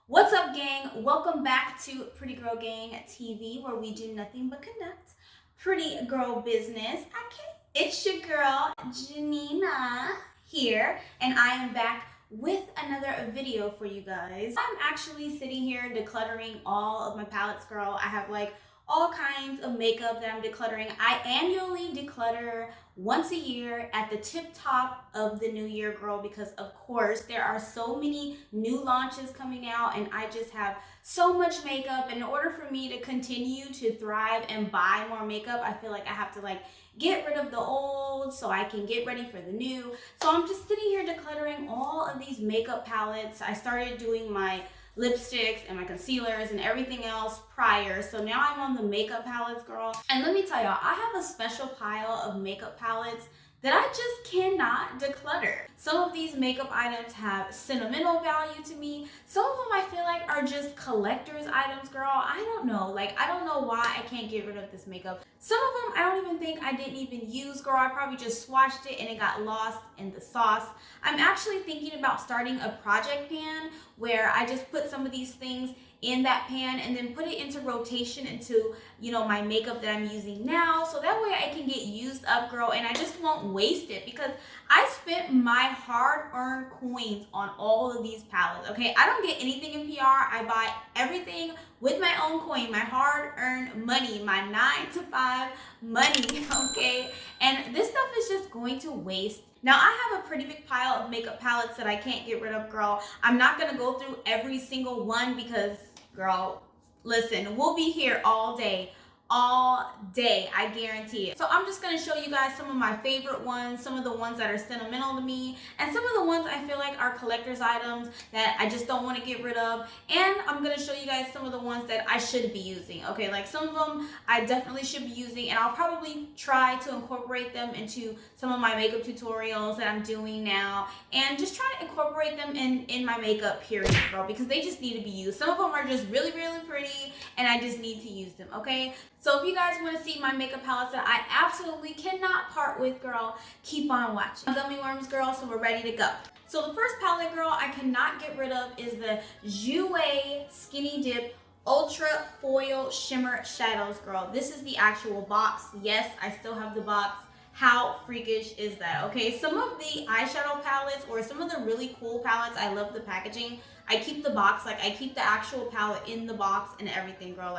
What's up, gang? Welcome back to Pretty Girl Gang TV, where we do nothing but conduct pretty girl business. Okay, it's your girl Jeanina here, and I am back with another video for you guys. I'm actually sitting here decluttering all of my palettes, girl. I have like all kinds of makeup that I'm decluttering. I annually declutter once a year at the tip top of the new year, girl, because of course there are so many new launches coming out and I just have so much makeup. In order for me to continue to thrive and buy more makeup, I feel like I have to get rid of the old so I can get ready for the new. So I'm just sitting here decluttering all of these makeup palettes. I started doing my lipsticks and my concealers and everything else prior. So now I'm on the makeup palettes, girl. And let me tell y'all, I have a special pile of makeup palettes that I just cannot declutter. Some of these makeup items have sentimental value to me. Some of them I feel like are just collector's items, girl. I don't know. I don't know why I can't get rid of this makeup. Some of them I don't even think I didn't even use, girl. I probably just swatched it and it got lost in the sauce. I'm actually thinking about starting a project pan where I just put some of these things in that pan and then put it into rotation into, my makeup that I'm using now. So that way I can get used up, girl, and I just won't waste it because I spent my hard-earned coins on all of these palettes, okay? I don't get anything in PR. I buy everything with my own coin, my hard-earned money, my 9-to-5 money, okay? And this stuff is just going to waste. Now, I have a pretty big pile of makeup palettes that I can't get rid of, girl. I'm not going to go through every single one because, girl, listen, we'll be here all day, I guarantee it. So I'm just going to show you guys some of my favorite ones, some of the ones that are sentimental to me, and some of the ones I feel like are collector's items that I just don't want to get rid of. And I'm going to show you guys some of the ones that I should be using, okay? Like some of them I definitely should be using, and I'll probably try to incorporate them into some of my makeup tutorials that I'm doing now, and just try to incorporate them in my makeup period, girl, because they just need to be used. Some of them are just really, really pretty, and I just need to use them, okay? So if you guys want to see my makeup palettes that I absolutely cannot part with, girl, keep on watching. Gummy worms, girl, so we're ready to go. So the first palette, girl, I cannot get rid of is the Jouer Skinny Dip Ultra Foil Shimmer Shadows, girl. This is the actual box. Yes, I still have the box. How freakish is that, okay? Some of the eyeshadow palettes or some of the really cool palettes, I love the packaging. I keep the box, I keep the actual palette in the box and everything, girl.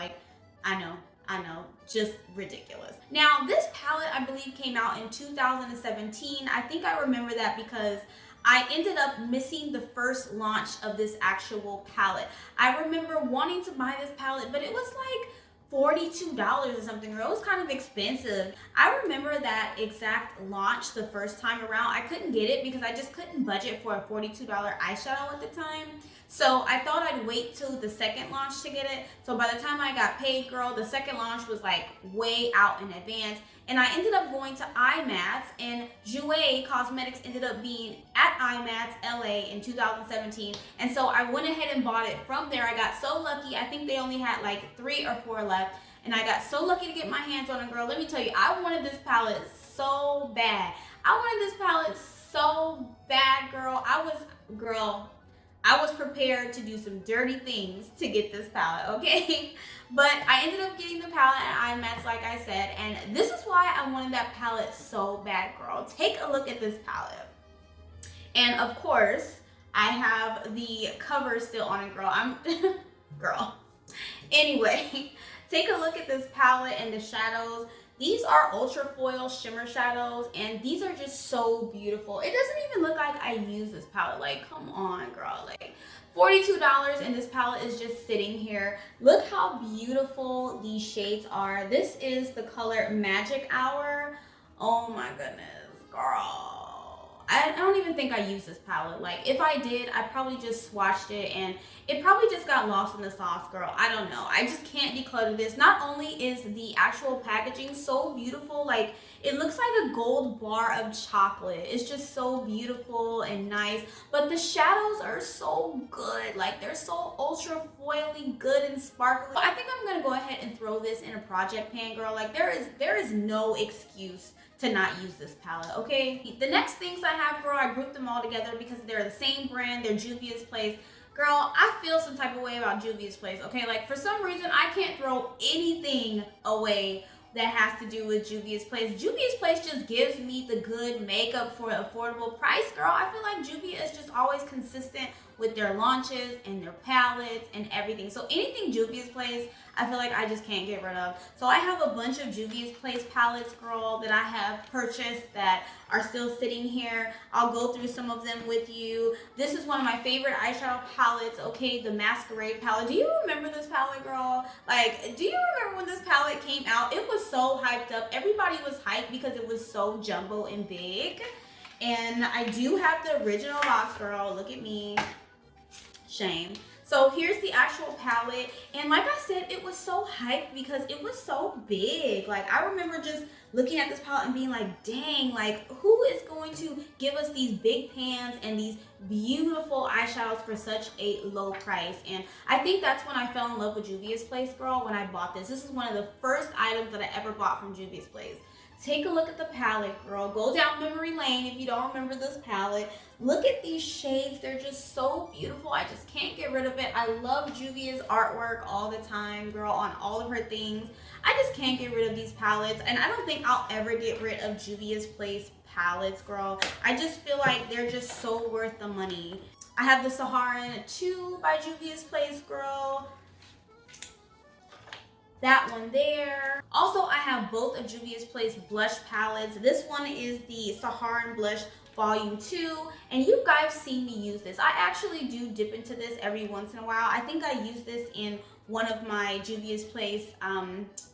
I know, just ridiculous. Now, this palette, I believe, came out in 2017. I think I remember that because I ended up missing the first launch of this actual palette. I remember wanting to buy this palette, but it was like $42 or something, or it was kind of expensive. I remember that exact launch the first time around. I couldn't get it because I just couldn't budget for a $42 eyeshadow at the time. So I thought I'd wait till the second launch to get it. So by the time I got paid, girl, the second launch was like way out in advance. And I ended up going to IMATS, and Kylie Cosmetics ended up being at IMATS LA in 2017. And so I went ahead and bought it from there. I got so lucky. I think they only had like 3 or 4 left. And I got so lucky to get my hands on it, girl. Let me tell you, I wanted this palette so bad. I wanted this palette so bad, girl. I was prepared to do some dirty things to get this palette, okay? But I ended up getting the palette at IMATS, like I said, and this is why I wanted that palette so bad, girl. Take a look at this palette. And of course, I have the cover still on it, girl. Girl. Anyway, take a look at this palette and the shadows. These are ultra foil shimmer shadows, and these are just so beautiful. It doesn't even look like I use this palette. Like, come on, girl. Like, $42 and this palette is just sitting here. Look how beautiful these shades are. This is the color Magic Hour. Oh my goodness, girl. I don't even think I used this palette. Like, if I did, I probably just swatched it and it probably just got lost in the sauce, girl. I don't know. I just can't declutter this. Not only is the actual packaging so beautiful, like, it looks like a gold bar of chocolate. It's just so beautiful and nice. But the shadows are so good. Like, they're so ultra foily good and sparkly. I think I'm gonna go ahead and throw this in a project pan, girl. Like, there is no excuse to not use this palette, okay? The next things I have, girl, I grouped them all together because they're the same brand. They're Juvia's Place Girl, I feel some type of way about Juvia's Place, okay? Like, for some reason, I can't throw anything away that has to do with Juvia's Place. Juvia's Place just gives me the good makeup for an affordable price, girl. I feel like Juvia is just always consistent with their launches and their palettes and everything. So anything Juvia's Place, I feel like I just can't get rid of. So I have a bunch of Juvia's Place palettes, girl, that I have purchased that are still sitting here. I'll go through some of them with you. This is one of my favorite eyeshadow palettes, okay, the Masquerade palette. Do you remember this palette, girl? Like, do you remember when this palette came out? It was so hyped up. Everybody was hyped because it was so jumbo and big. And I do have the original box, girl. Look at me. Shame. So here's the actual palette, and like I said, it was so hyped because it was so big. Like, I remember just looking at this palette and being like, dang, like, who is going to give us these big pans and these beautiful eyeshadows for such a low price? And I think that's when I fell in love with Juvia's Place, girl, when I bought this. This is one of the first items that I ever bought from Juvia's Place. Take a look at the palette, girl. Go down memory lane if you don't remember this palette. Look at these shades. They're just so beautiful. I just can't get rid of it. I love Juvia's artwork all the time, girl, on all of her things. I just can't get rid of these palettes, and I don't think I'll ever get rid of Juvia's Place palettes, girl. I just feel like they're just so worth the money. I have the Saharan 2 by Juvia's Place, girl. That one there. Also, I have both of Juvia's Place blush palettes. This one is the Saharan Blush Volume 2, and you guys seen me use this. I actually do dip into this every once in a while. I think I use this in one of my Juvia's Place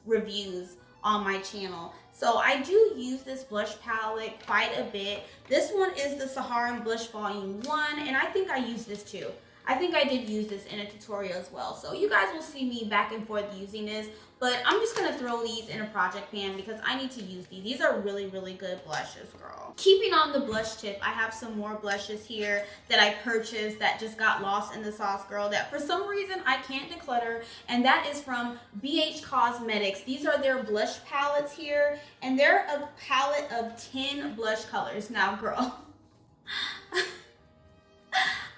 reviews on my channel. So I do use this blush palette quite a bit. This one is the Saharan Blush Volume 1, and I think I use this too. I think I did use this in a tutorial as well. So you guys will see me back and forth using this, but I'm just gonna throw these in a project pan because I need to use these. These are really, really good blushes, girl. Keeping on the blush tip, I have some more blushes here that I purchased that just got lost in the sauce, girl, that for some reason I can't declutter, and that is from BH Cosmetics. These are their blush palettes here, and they're a palette of 10 blush colors. Now, girl,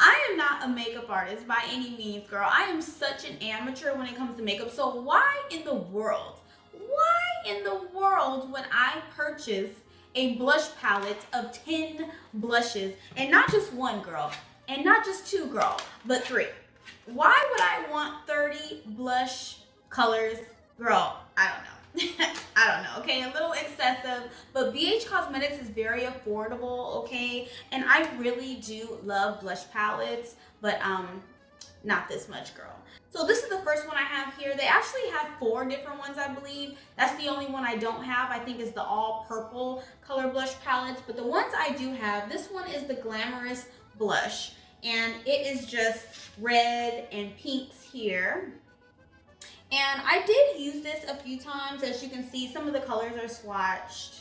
I am not a makeup artist by any means, girl. I am such an amateur when it comes to makeup. So why in the world would I purchase a blush palette of 10 blushes, and not just one, girl, and not just two, girl, but 3? Why would I want 30 blush colors, girl? I don't know. I don't know, okay, a little excessive, but BH Cosmetics is very affordable, okay, and I really do love blush palettes, but not this much, girl. So this is the first one I have here. They actually have 4 different ones, I believe. That's the only one I don't have, I think, is the all purple color blush palettes, but the ones I do have, this one is the Glamorous Blush, and it is just red and pinks here. And I did use this a few times. As you can see, some of the colors are swatched.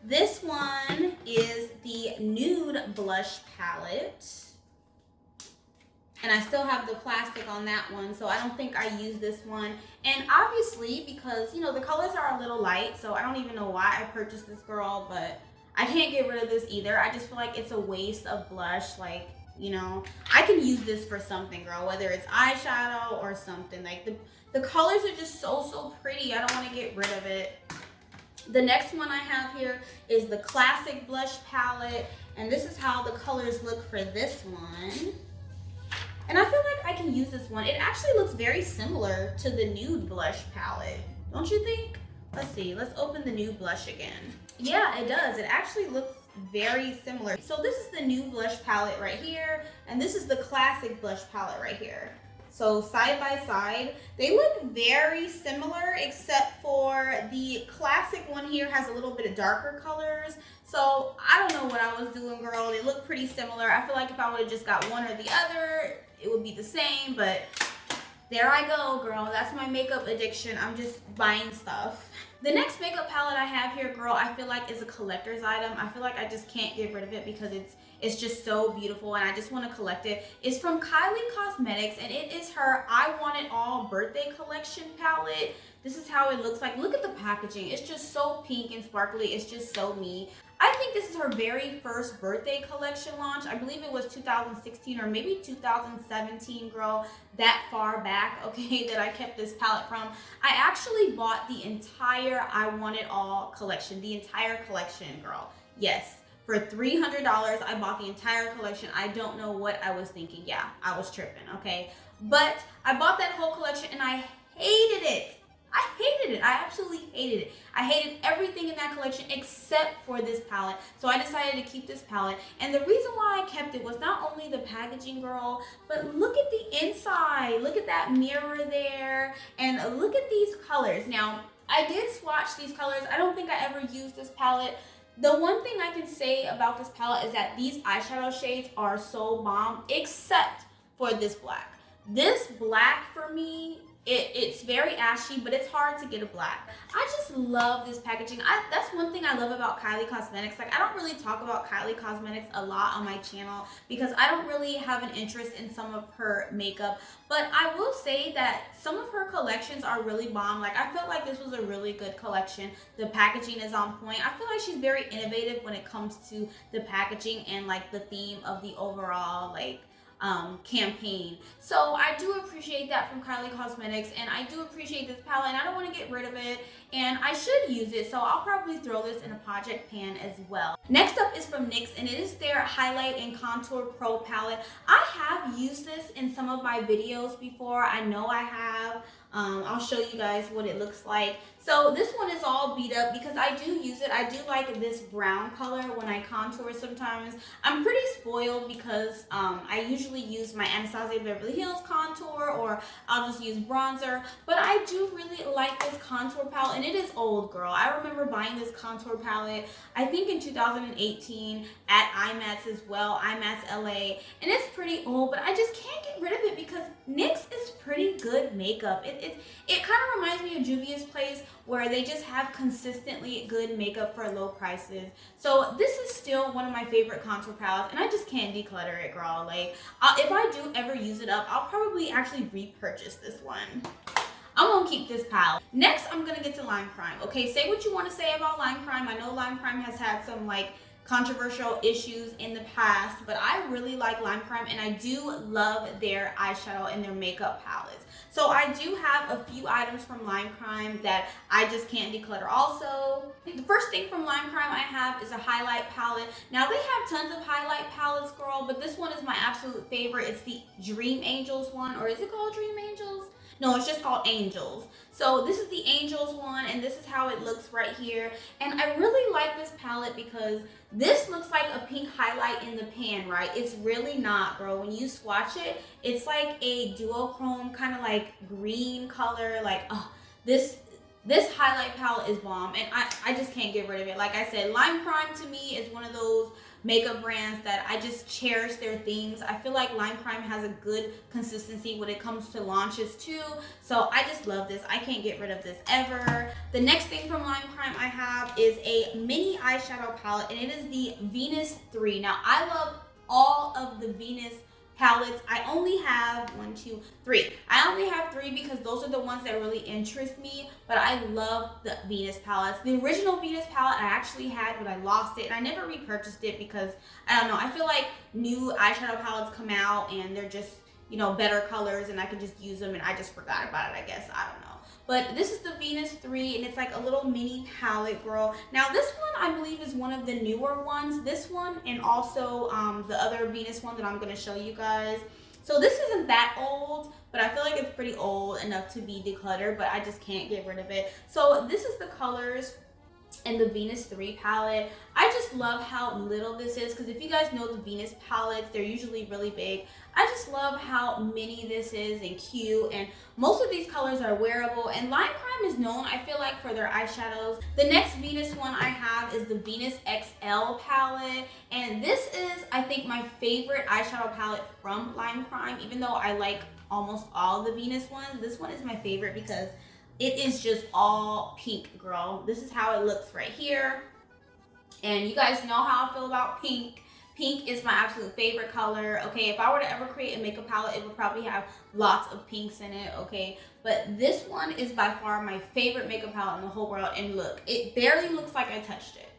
This one is the Nude Blush Palette. And I still have the plastic on that one, so I don't think I used this one. And obviously, because, you know, the colors are a little light, so I don't even know why I purchased this, girl, but I can't get rid of this either. I just feel like it's a waste of blush, like, you know. I can use this for something, girl, whether it's eyeshadow or something. Like, the colors are just so pretty. I don't want to get rid of it. The next one I have here is the Classic Blush Palette, and this is how the colors look for this one. And I feel like I can use this one. It actually looks very similar to the Nude Blush Palette, don't you think? Let's see, let's open the Nude Blush again. Yeah, it does. It actually looks very similar. So this is the Nude Blush Palette right here, and this is the Classic Blush Palette right here. So side by side, they look very similar, except for the classic one here has a little bit of darker colors. So I don't know what I was doing, girl. They look pretty similar. I feel like if I would have just got one or the other, it would be the same, but there I go, girl. That's my makeup addiction. I'm just buying stuff. The next makeup palette I have here, girl, I feel like is a collector's item. I feel like I just can't get rid of it because it's just so beautiful and I just want to collect it. It's from Kylie Cosmetics, and it is her I Want It All birthday collection palette. This is how it looks like. Look at the packaging. It's just so pink and sparkly. It's just so me. I think this is her very first birthday collection launch. I believe it was 2016 or maybe 2017, girl, that far back, okay, that I kept this palette from. I actually bought the entire I Want It All collection, the entire collection, girl. Yes, for $300, I bought the entire collection. I don't know what I was thinking. Yeah, I was tripping, okay? But I bought that whole collection and I hated it. I hated it. I absolutely hated it. I hated everything in that collection except for this palette. So I decided to keep this palette. And the reason why I kept it was not only the packaging, girl, but look at the inside. Look at that mirror there. And look at these colors. Now, I did swatch these colors. I don't think I ever used this palette. The one thing I can say about this palette is that these eyeshadow shades are so bomb, except for this black. This black for me, it's very ashy, but it's hard to get a black. I just love this packaging. That's one thing I love about Kylie Cosmetics. Like, I don't really talk about Kylie Cosmetics a lot on my channel because I don't really have an interest in some of her makeup. But I will say that some of her collections are really bomb. Like, I felt like this was a really good collection. The packaging is on point. I feel like she's very innovative when it comes to the packaging and like the theme of the overall like campaign. So I do appreciate that from Kylie Cosmetics, and I do appreciate this palette, and I don't want to get rid of it, and I should use it, so I'll probably throw this in a project pan as well. Next up is from NYX, and it is their Highlight and Contour Pro palette. I have used this in some of my videos before. I know I have. I'll show you guys what it looks like. So this one is all beat up because I do use it. I do like this brown color when I contour sometimes. I'm pretty spoiled because I usually use my Anastasia Beverly Hills contour, or I'll just use bronzer. But I do really like this contour palette, and it is old, girl. I remember buying this contour palette, I think in 2018 at IMATS as well, IMATS LA. And it's pretty old, but I just can't get rid of it because NYX is pretty good makeup. It kind of reminds me of Juvia's Place, where they just have consistently good makeup for low prices. So this is still one of my favorite contour palettes, and I just can't declutter it, girl. Like, if I do ever use it up, I'll probably actually repurchase this one. I'm gonna keep this palette. Next, I'm gonna get to Lime Crime. Okay, say what you want to say about Lime Crime. I know Lime Crime has had some like controversial issues in the past, but I really like Lime Crime, and I do love their eyeshadow and their makeup palettes. So I do have a few items from Lime Crime that I just can't declutter also. The first thing from Lime Crime I have is a highlight palette. Now they have tons of highlight palettes, girl, but this one is my absolute favorite. It's the Dream Angels one, or is it called Dream Angels? No, it's just called Angels. So this is the Angels one, and this is how it looks right here. And I really like this palette because this looks like a pink highlight in the pan, right? It's really not, girl. When you swatch it, it's like a duochrome kind of like green color. Like, oh, this highlight palette is bomb, and I just can't get rid of it. Like I said, Lime Crime to me is one of those makeup brands that I just cherish their things. I feel like Lime Crime has a good consistency when it comes to launches too. So I just love this. I can't get rid of this ever. The next thing from Lime Crime I have is a mini eyeshadow palette, and it is the Venus 3. Now I love all of the Venus palettes. I only have 1, 2, 3. I only have 3 because those are the ones that really interest me, but I love the Venus palettes. The original Venus palette I actually had, but I lost it, and I never repurchased it because, I don't know, I feel like new eyeshadow palettes come out and they're just, you know, better colors, and I can just use them, and I just forgot about it, I guess. I don't know. But this is the Venus 3, and it's like a little mini palette, girl. Now this one I believe is one of the newer ones. This one, and also the other Venus one that I'm going to show you guys. So this isn't that old, but I feel like it's pretty old enough to be decluttered, but I just can't get rid of it. So this is the colors in the Venus 3 palette. I just love how little this is, because if you guys know the Venus palettes, they're usually really big. I just love how mini this is and cute, and most of these colors are wearable, and Lime Crime is known, I feel like, for their eyeshadows. The next Venus one I have is the Venus XL palette, and this is, I think, my favorite eyeshadow palette from Lime Crime. Even though I like almost all the Venus ones, this one is my favorite because it is just all pink, girl. This is how it looks right here. And you guys know how I feel about pink. Pink is my absolute favorite color, okay? If I were to ever create a makeup palette, it would probably have lots of pinks in it, okay? But this one is by far my favorite makeup palette in the whole world. And look, it barely looks like I touched it,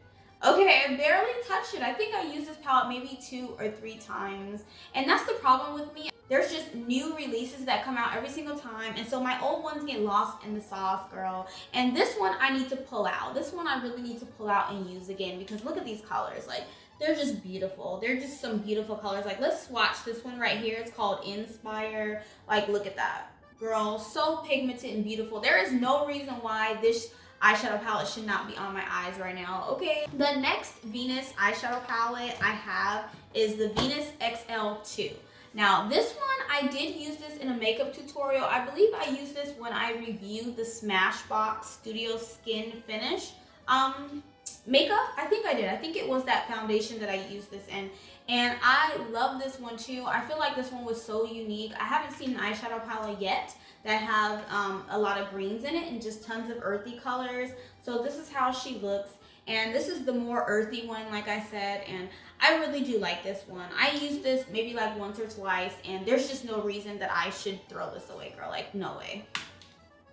Okay, I barely touched it. I think I used this palette maybe 2 or 3 times. And that's the problem with me. There's just new releases that come out every single time. And so my old ones get lost in the sauce, girl. And this one I need to pull out. This one I really need to pull out and use again because look at these colors. Like, they're just beautiful. They're just some beautiful colors. Like, let's swatch this one right here. It's called Inspire. Like, look at that. Girl, so pigmented and beautiful. There is no reason why this eyeshadow palette should not be on my eyes right now, okay? The next Venus eyeshadow palette I have is the Venus XL2. Now, this one, I did use this in a makeup tutorial. I believe I used this when I reviewed the Smashbox Studio Skin Finish makeup. I think I did. I think it was that foundation that I used this in. And I love this one too. I feel like this one was so unique. I haven't seen an eyeshadow palette yet that have a lot of greens in it and just tons of earthy colors. So this is how she looks. And this is the more earthy one, like I said, and I really do like this one. I used this maybe like once or twice, and there's just no reason that I should throw this away, girl. Like, no way.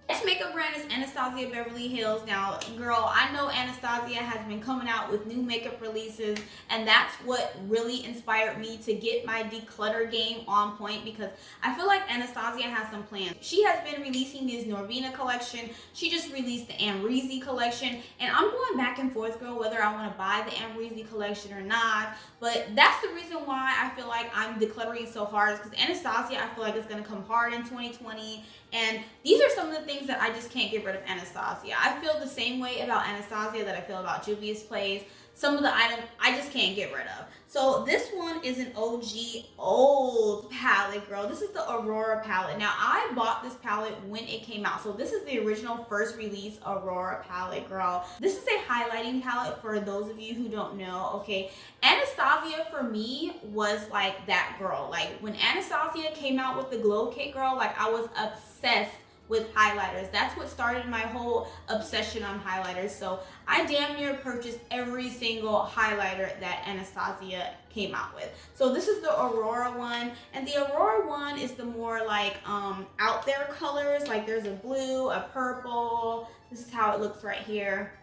Next makeup brand is Anastasia Beverly Hills. Now, girl, I know Anastasia has been coming out with new makeup releases, and that's what really inspired me to get my declutter game on point because I feel like Anastasia has some plans. She has been releasing this Norvina collection. She just released the Amrezy collection, and I'm going back and forth, girl, whether I want to buy the Amrezy collection or not. But that's the reason why I feel like I'm decluttering so hard is because Anastasia, I feel like, is going to come hard in 2020. And these are some of the things that I just can't get rid of Anastasia. I feel the same way about Anastasia that I feel about Juvia's Place. Some of the items I just can't get rid of. So this one is an OG old palette, girl. This is the Aurora palette. Now, I bought this palette when it came out. So this is the original first release Aurora palette, girl. This is a highlighting palette for those of you who don't know, okay? Anastasia for me was like that girl. Like when Anastasia came out with the Glow Kit, girl, like I was obsessed with highlighters. That's what started my whole obsession on highlighters. So I damn near purchased every single highlighter that Anastasia came out with. So this is the Aurora one, and the Aurora one is the more like out there colors. Like there's a blue, a purple. This is how it looks right here.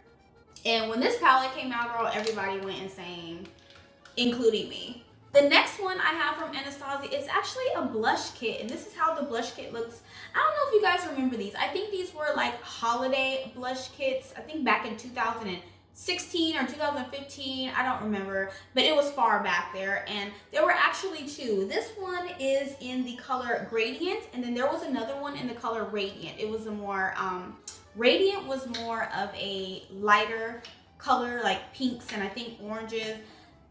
And when this palette came out, girl, everybody went insane, including me. The next one I have from Anastasia, it's actually a blush kit, and this is how the blush kit looks. I don't know if you guys remember these. I think these were like holiday blush kits. I think back in 2016 or 2015, I don't remember, but it was far back there, and there were actually two. This one is in the color Gradient, and then there was another one in the color Radiant. It was a more, Radiant was more of a lighter color, like pinks and I think oranges.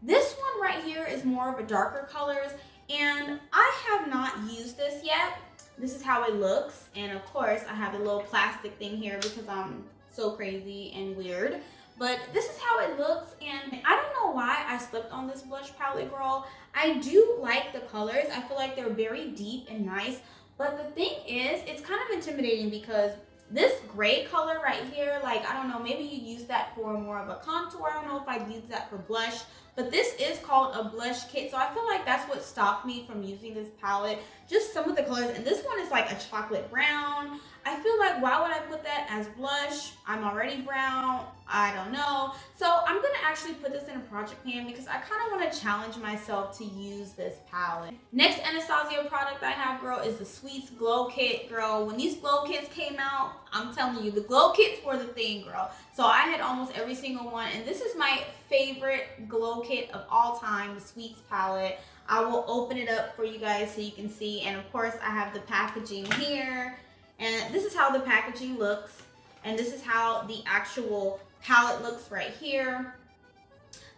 This one right here is more of a darker colors, and I have not used this yet. This is how it looks, and of course I have a little plastic thing here because I'm so crazy and weird. But this is how it looks, and I don't know why I slipped on this blush palette, girl. I do like the colors. I feel like they're very deep and nice, but the thing is, it's kind of intimidating because this gray color right here, like, I don't know, maybe you use that for more of a contour. I don't know if I'd use that for blush, but this is called a blush kit. So I feel like that's what stopped me from using this palette. Just some of the colors. And this one is like a chocolate brown. I feel like, why would I put that as blush? I'm already brown. I don't know. So I'm going to actually put this in a project pan because I kind of want to challenge myself to use this palette. Next Anastasia product I have, girl, is the Sweets Glow Kit, girl. When these glow kits came out, I'm telling you, the glow kits were the thing, girl. So I had almost every single one, and this is my favorite glow kit of all time, the Sweets palette. I will open it up for you guys so you can see, and of course I have the packaging here, and this is how the packaging looks, and this is how the actual palette looks right here.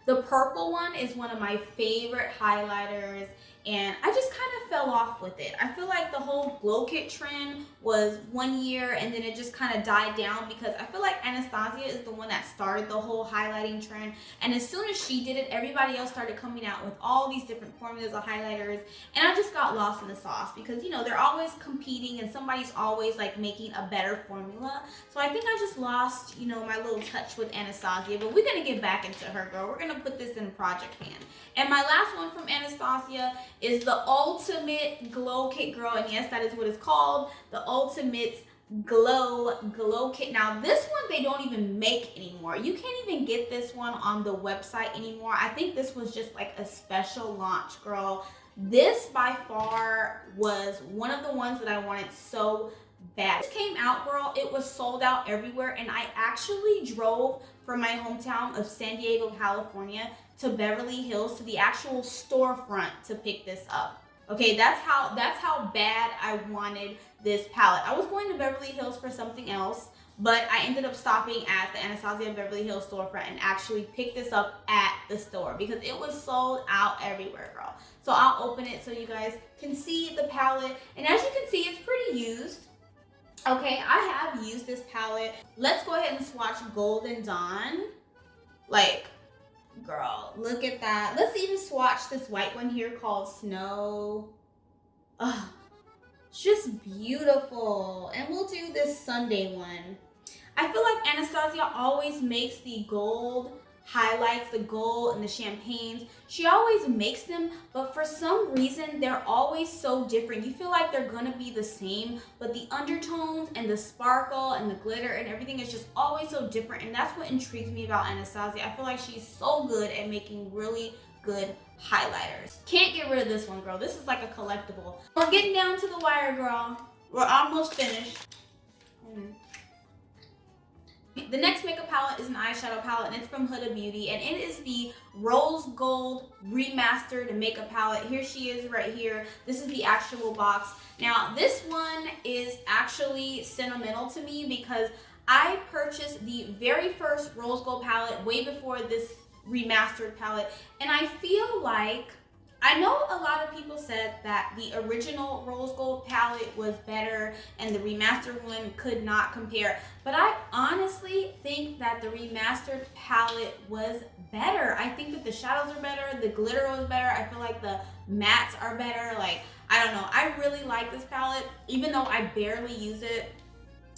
The purple one is one of my favorite highlighters, and I just kind of fell off with it. I feel like the whole glow kit trend was 1 year and then it just kind of died down because I feel like Anastasia is the one that started the whole highlighting trend, and as soon as she did it, everybody else started coming out with all these different formulas of highlighters, and I just got lost in the sauce because, you know, they're always competing and somebody's always like making a better formula. So I think I just lost, you know, my little touch with Anastasia, but we're gonna get back into her, girl. We're gonna put this in project pan. And my last one from Anastasia is the Ultimate Glow Kit, girl, and yes, that is what it's called, the Ultimate glow kit. Now this one they don't even make anymore. You can't even get this one on the website anymore. I think this was just like a special launch, girl. This by far was one of the ones that I wanted so bad. This came out, girl, it was sold out everywhere, and I actually drove from my hometown of San Diego, California to Beverly Hills to the actual storefront to pick this up. Okay, that's how bad I wanted this palette. I was going to Beverly Hills for something else, but I ended up stopping at the Anastasia Beverly Hills storefront and actually picked this up at the store because it was sold out everywhere, girl. So I'll open it so you guys can see the palette. And as you can see, it's pretty used. Okay, I have used this palette. Let's go ahead and swatch Golden Dawn. Like, girl, look at that. Let's even swatch this white one here called Snow. Ugh, it's just beautiful. And we'll do this Sunday one. I feel like Anastasia always makes the gold highlights, the gold and the champagnes. She always makes them, but for some reason they're always so different. You feel like they're gonna be the same, but the undertones and the sparkle and the glitter and everything is just always so different, and that's what intrigues me about Anastasia. I feel like she's so good at making really good highlighters. Can't get rid of this one, girl. This is like a collectible. We're getting down to the wire, girl. We're almost finished. The next makeup palette is an eyeshadow palette, and it's from Huda Beauty, and it is the Rose Gold Remastered Makeup Palette. Here she is right here. This is the actual box. Now, this one is actually sentimental to me because I purchased the very first Rose Gold palette way before this remastered palette, and I feel like, I know a lot of people said that the original Rose Gold palette was better and the remastered one could not compare, but I honestly think that the remastered palette was better. I think that the shadows are better, the glitter was better, I feel like the mattes are better. Like, I don't know, I really like this palette, even though I barely use it.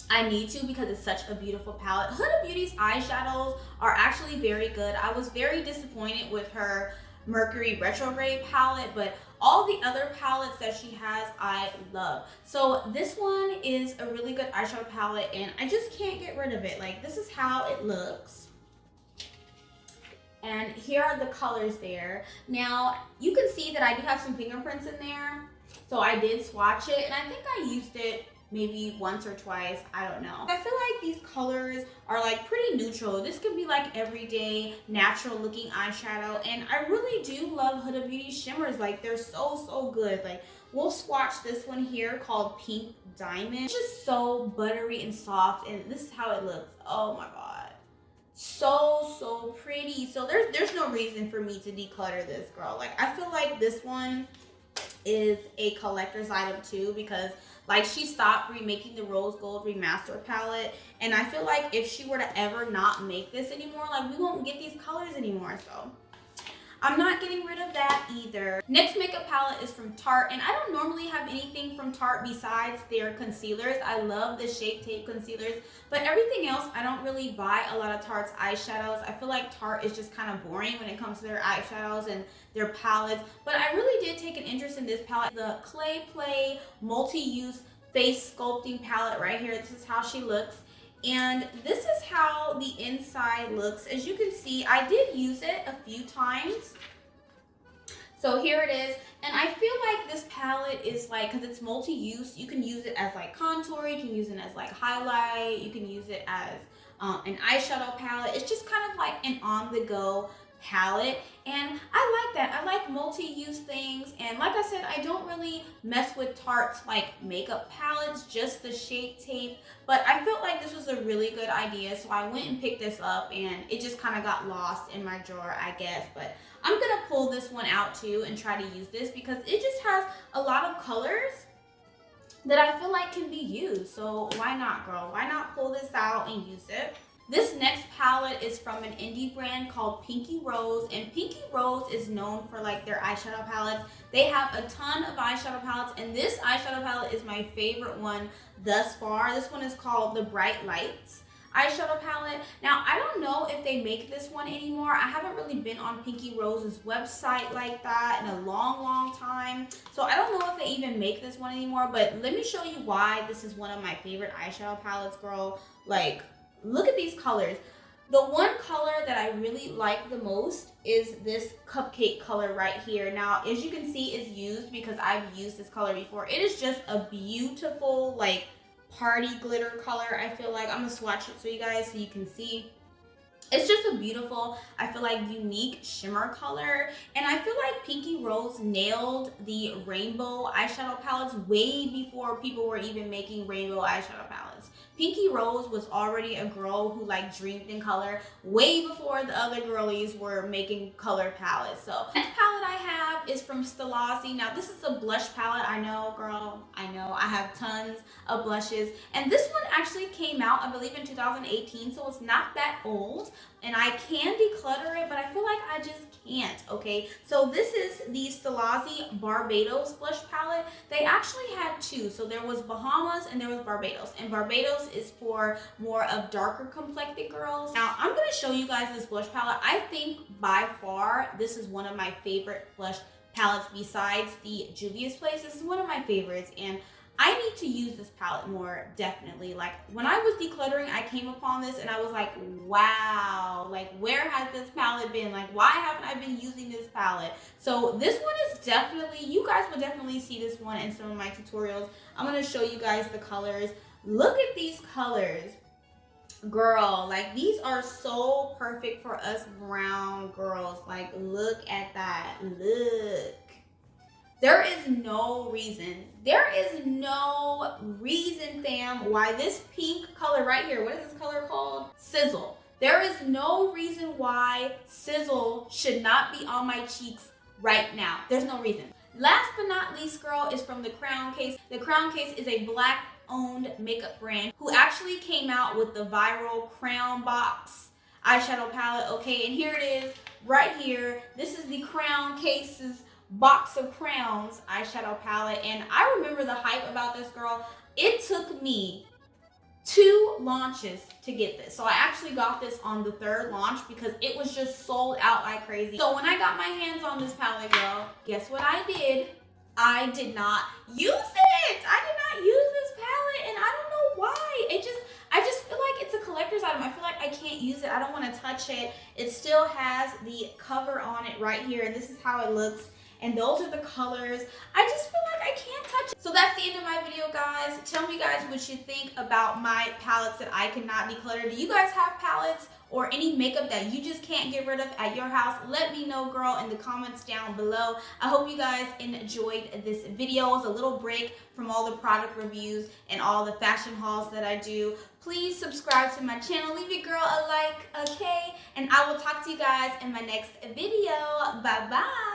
I need to because it's such a beautiful palette. Huda Beauty's eyeshadows are actually very good. I was very disappointed with her Mercury Retrograde palette, but all the other palettes that she has I love. So this one is a really good eyeshadow palette, and I just can't get rid of it. Like, this is how it looks, and here are the colors there. Now you can see that I do have some fingerprints in there, so I did swatch it, and I think I used it maybe once or twice, I don't know. I feel like these colors are like pretty neutral. This could be like everyday natural looking eyeshadow, and I really do love Huda Beauty shimmers. Like, they're so good. Like, we'll swatch this one here called Pink Diamond. It's just so buttery and soft, and this is how it looks. Oh my god, so pretty. So there's no reason for me to declutter this, girl. Like, I feel like this one is a collector's item too, because like, she stopped remaking the Rose Gold Remastered palette, and I feel like if she were to ever not make this anymore, like, we won't get these colors anymore. So I'm not getting rid of that either. Next makeup palette is from Tarte, and I don't normally have anything from Tarte besides their concealers. I love the Shape Tape concealers, but everything else, I don't really buy a lot of Tarte's eyeshadows. I feel like Tarte is just kind of boring when it comes to their eyeshadows and their palettes, but I really did take an interest in this palette, the Clay Play Multi-Use Face Sculpting Palette right here. This is how she looks. And this is how the inside looks. As you can see, I did use it a few times. So here it is. And I feel like this palette is like, because it's multi-use, you can use it as like contour, you can use it as like highlight, you can use it as an eyeshadow palette. It's just kind of like an on-the-go palette, and I like that. I like multi-use things, and like I said, I don't really mess with Tarte's like makeup palettes, just the Shape Tape, but I felt like this was a really good idea, so I went and picked this up, and it just kind of got lost in my drawer, I guess. But I'm gonna pull this one out too and try to use this because it just has a lot of colors that I feel like can be used. So why not, girl? Why not pull this out and use it? This next palette is from an indie brand called Pinky Rose, and Pinky Rose is known for like their eyeshadow palettes. They have a ton of eyeshadow palettes, and this eyeshadow palette is my favorite one thus far. This one is called the Bright Lights. eyeshadow palette. Now, I don't know if they make this one anymore. I haven't really been on Pinky Rose's website like that in a long time. So I don't know if they even make this one anymore, but let me show you why this is one of my favorite eyeshadow palettes, girl. Like, look at these colors. The one color that I really like the most is this cupcake color right here. Now, as you can see, it's used because I've used this color before. It is just a beautiful, like, party glitter color. I feel like I'm gonna swatch it so you guys so you can see. It's just a beautiful, I feel like, unique shimmer color. And I feel like Pinky Rose nailed the rainbow eyeshadow palettes way before people were even making rainbow eyeshadow palettes. Pinky Rose was already a girl who like dreamed in color way before the other girlies were making color palettes. So next palette I have is from Stellazzi. Now this is a blush palette. I know, girl, I know. I have tons of blushes. And this one actually came out, I believe, in 2018, so it's not that old. And I can declutter it, but I feel like I just can't, okay? So this is the Stellazzi Barbados blush palette. They actually had two. So there was Bahamas and there was Barbados. And Barbados is for more of darker complected girls. Now, I'm gonna show you guys this blush palette. I think by far, this is one of my favorite blush palettes besides the Juvia's Place. This is one of my favorites, and I need to use this palette more, definitely. Like, when I was decluttering, I came upon this and I was like, wow, like, where has this palette been? Like, why haven't I been using this palette? So this one is definitely, you guys will definitely see this one in some of my tutorials. I'm gonna show you guys the colors. Look at these colors. Girl, like, these are so perfect for us brown girls. Like, look at that. Look. There is no reason, fam, why this pink color right here, what is this color called? Sizzle. There is no reason why Sizzle should not be on my cheeks right now. There's no reason. Last but not least, girl, is from the Crown Case. The Crown Case is a Black-owned makeup brand who actually came out with the viral Crown Box eyeshadow palette, okay? And here it is, right here. This is the Crown Case's box of crowns eyeshadow palette, and I remember the hype about this, girl. It took me 2 launches to get this. So I actually got this on the 3rd launch because it was just sold out like crazy. So when I got my hands on this palette, girl, guess what I did? I did not use it. I did not use this palette, and I don't know why. I just feel like it's a collector's item. I feel like I can't use it. I don't want to touch it. It still has the cover on it right here, and this is how it looks. And those are the colors. I just feel like I can't touch it. So that's the end of my video, guys. Tell me, guys, what you think about my palettes that I cannot declutter. Do you guys have palettes or any makeup that you just can't get rid of at your house? Let me know, girl, in the comments down below. I hope you guys enjoyed this video. It was a little break from all the product reviews and all the fashion hauls that I do. Please subscribe to my channel. Leave your girl a like, okay? And I will talk to you guys in my next video. Bye-bye.